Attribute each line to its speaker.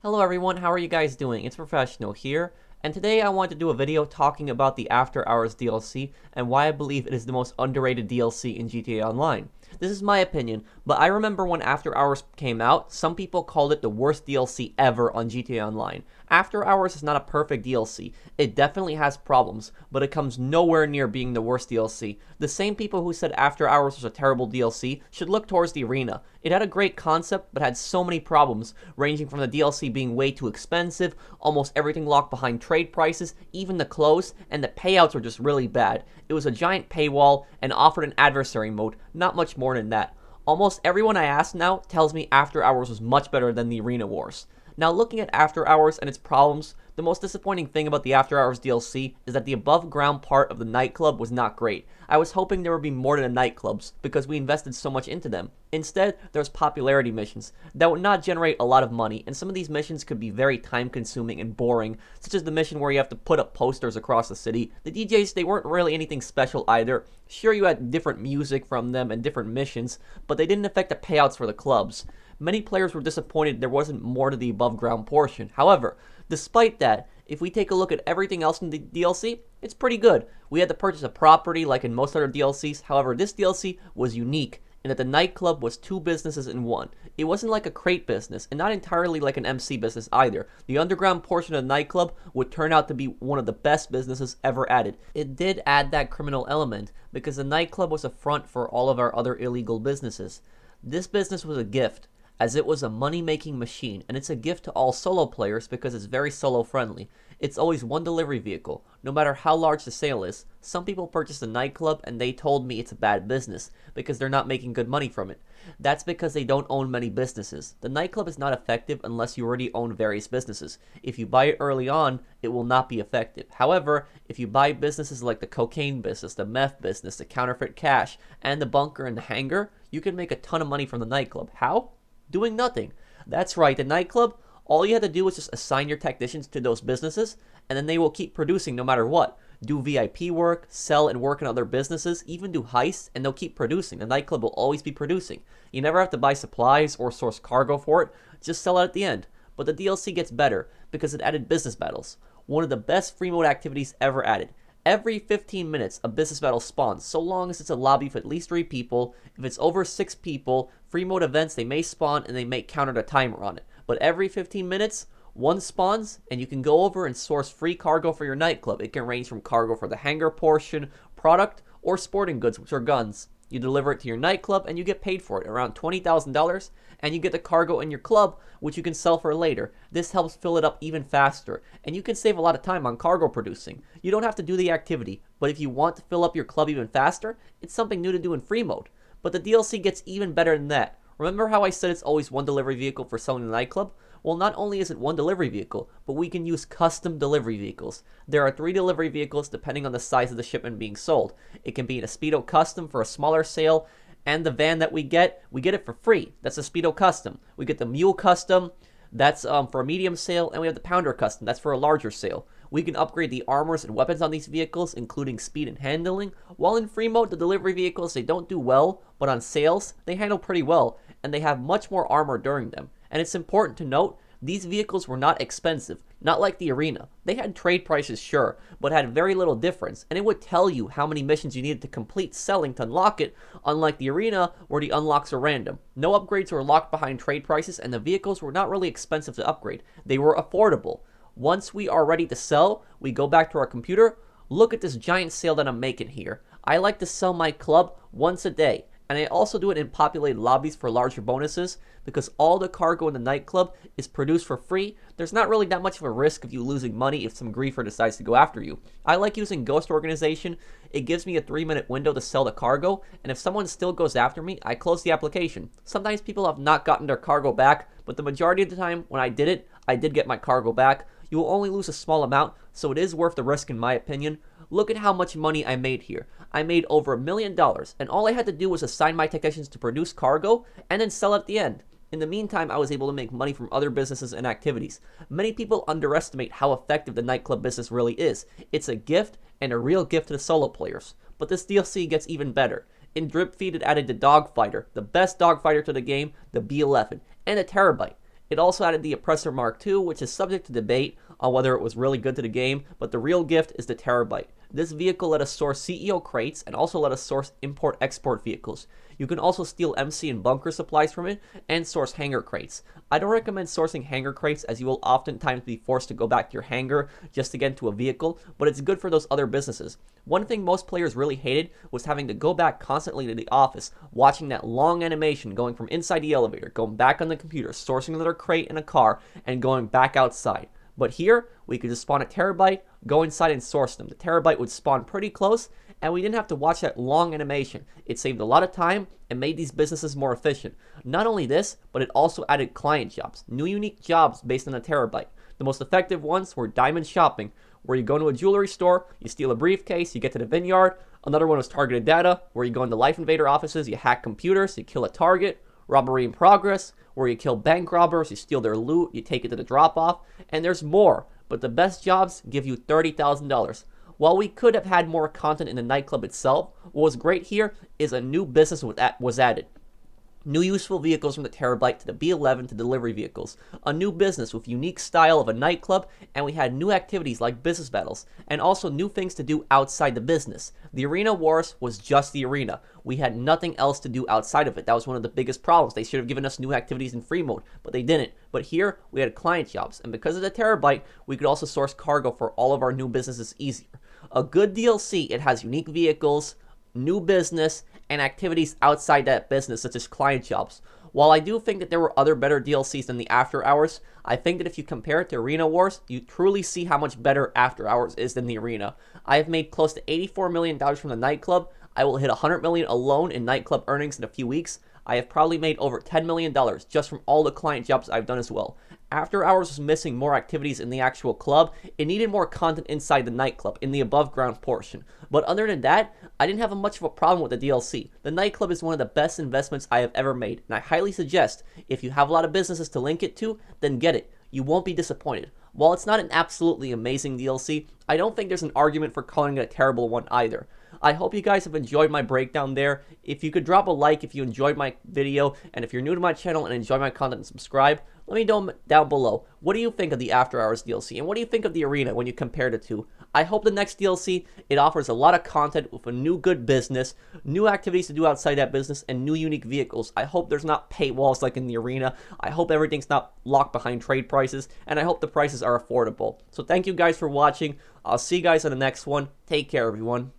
Speaker 1: Hello everyone, how are you guys doing? It's Professional here, and today I want to do a video talking about the After Hours DLC and why I believe it is the most underrated DLC in GTA Online. This is my opinion, but I remember when After Hours came out, some people called it the worst DLC ever on GTA Online. After Hours is not a perfect DLC. It definitely has problems, but it comes nowhere near being the worst DLC. The same people who said After Hours was a terrible DLC should look towards the arena. It had a great concept, but had so many problems, ranging from the DLC being way too expensive, almost everything locked behind trade prices, even the clothes, and the payouts were just really bad. It was a giant paywall and offered an adversary mode, not much more than that. Almost everyone I ask now tells me After Hours was much better than the Arena Wars. Now, looking at After Hours and its problems, the most disappointing thing about the After Hours DLC is that the above ground part of the nightclub was not great. I was hoping there would be more than the nightclubs, because we invested so much into them. Instead, there's popularity missions that would not generate a lot of money, and some of these missions could be very time consuming and boring, such as the mission where you have to put up posters across the city. The DJs, they weren't really anything special either. Sure, you had different music from them and different missions, but they didn't affect the payouts for the clubs. Many players were disappointed there wasn't more to the above ground portion. However, despite that, if we take a look at everything else in the DLC, it's pretty good. We had to purchase a property like in most other DLCs. However, this DLC was unique in that the nightclub was two businesses in one. It wasn't like a crate business, and not entirely like an MC business either. The underground portion of the nightclub would turn out to be one of the best businesses ever added. It did add that criminal element, because the nightclub was a front for all of our other illegal businesses. This business was a gift, as it was a money-making machine, and it's a gift to all solo players because it's very solo-friendly. It's always one delivery vehicle, no matter how large the sale is. Some people purchased a nightclub and they told me it's a bad business because they're not making good money from it. That's because they don't own many businesses. The nightclub is not effective unless you already own various businesses. If you buy it early on, it will not be effective. However, if you buy businesses like the cocaine business, the meth business, the counterfeit cash, and the bunker and the hangar, you can make a ton of money from the nightclub. How? Doing nothing. That's right, the nightclub, all you have to do is just assign your technicians to those businesses, and then they will keep producing no matter what. Do VIP work, sell and work in other businesses, even do heists, and they'll keep producing. The nightclub will always be producing. You never have to buy supplies or source cargo for it, just sell it at the end. But the DLC gets better, because it added business battles. One of the best free mode activities ever added. Every 15 minutes, a business battle spawns, so long as it's a lobby of at least 3 people. If it's over 6 people, free mode events, they may spawn and they may counter the timer on it. But every 15 minutes, one spawns, and you can go over and source free cargo for your nightclub. It can range from cargo for the hangar portion, product, or sporting goods, which are guns. You deliver it to your nightclub, and you get paid for it, around $20,000, and you get the cargo in your club, which you can sell for later. This helps fill it up even faster, and you can save a lot of time on cargo producing. You don't have to do the activity, but if you want to fill up your club even faster, it's something new to do in free mode. But the DLC gets even better than that. Remember how I said it's always one delivery vehicle for selling the nightclub? Well, not only is it one delivery vehicle, but we can use custom delivery vehicles. There are 3 delivery vehicles depending on the size of the shipment being sold. It can be an Speedo Custom for a smaller sale, and the van that we get it for free. That's a Speedo Custom. We get the Mule Custom, that's for a medium sale, and we have the Pounder Custom, that's for a larger sale. We can upgrade the armors and weapons on these vehicles, including speed and handling. While in free mode, the delivery vehicles, they don't do well, but on sales, they handle pretty well, and they have much more armor during them. And it's important to note, these vehicles were not expensive, not like the arena. They had trade prices, sure, but had very little difference, and it would tell you how many missions you needed to complete selling to unlock it, unlike the arena, where the unlocks are random. No upgrades were locked behind trade prices, and the vehicles were not really expensive to upgrade. They were affordable. Once we are ready to sell, we go back to our computer. Look at this giant sale that I'm making here. I like to sell my club once a day. And I also do it in populated lobbies for larger bonuses, because all the cargo in the nightclub is produced for free. There's not really that much of a risk of you losing money if some griefer decides to go after you. I like using Ghost Organization. It gives me a 3-minute window to sell the cargo, and if someone still goes after me, I close the application. Sometimes people have not gotten their cargo back, but the majority of the time when I did it, I did get my cargo back. You will only lose a small amount, so it is worth the risk in my opinion. Look at how much money I made here. I made over $1 million, and all I had to do was assign my technicians to produce cargo and then sell at the end. In the meantime, I was able to make money from other businesses and activities. Many people underestimate how effective the nightclub business really is. It's a gift, and a real gift to the solo players. But this DLC gets even better. In Drip Feed, it added the Dogfighter, the best dogfighter to the game, the B11, and a Terabyte. It also added the Oppressor Mark II, which is subject to debate on whether it was really good to the game, but the real gift is the Terabyte. This vehicle let us source CEO crates and also let us source import-export vehicles. You can also steal MC and bunker supplies from it and source hangar crates. I don't recommend sourcing hangar crates as you will oftentimes be forced to go back to your hangar just to get into a vehicle, but it's good for those other businesses. One thing most players really hated was having to go back constantly to the office, watching that long animation going from inside the elevator, going back on the computer, sourcing another crate in a car, and going back outside. But here, we could just spawn a Terabyte, go inside and source them. The Terabyte would spawn pretty close, and we didn't have to watch that long animation. It saved a lot of time and made these businesses more efficient. Not only this, but it also added client jobs, new unique jobs based on the Terabyte. The most effective ones were diamond shopping, where you go into a jewelry store, you steal a briefcase, you get to the vineyard. Another one was targeted data, where you go into Life Invader offices, you hack computers, you kill a target. Robbery in progress, where you kill bank robbers, you steal their loot, you take it to the drop-off, and there's more, but the best jobs give you $30,000. While we could have had more content in the nightclub itself, what was great here is a new business was added. New useful vehicles from the Terabyte to the B11 to delivery vehicles. A new business with unique style of a nightclub, and we had new activities like business battles, and also new things to do outside the business. The Arena Wars was just the arena. We had nothing else to do outside of it. That was one of the biggest problems. They should have given us new activities in free mode, but they didn't. But here, we had client jobs, and because of the Terabyte, we could also source cargo for all of our new businesses easier. A good DLC, it has unique vehicles, new business, and activities outside that business, such as client jobs. While I do think that there were other better DLCs than the After Hours, I think that if you compare it to Arena Wars, you truly see how much better After Hours is than the Arena. I have made close to $84 million from the nightclub. I will hit $100 million alone in nightclub earnings in a few weeks. I have probably made over $10 million just from all the client jobs I've done as well. After Hours was missing more activities in the actual club. It needed more content inside the nightclub, in the above ground portion. But other than that, I didn't have much of a problem with the DLC. The nightclub is one of the best investments I have ever made, and I highly suggest, if you have a lot of businesses to link it to, then get it. You won't be disappointed. While it's not an absolutely amazing DLC, I don't think there's an argument for calling it a terrible one either. I hope you guys have enjoyed my breakdown there. If you could drop a like if you enjoyed my video, and if you're new to my channel and enjoy my content, subscribe. Let me know down below, what do you think of the After Hours DLC, and what do you think of the Arena when you compare the two? I hope the next DLC, it offers a lot of content with a new good business, new activities to do outside that business, and new unique vehicles. I hope there's not paywalls like in the Arena. I hope everything's not locked behind trade prices, and I hope the prices are affordable. So thank you guys for watching. I'll see you guys on the next one. Take care, everyone.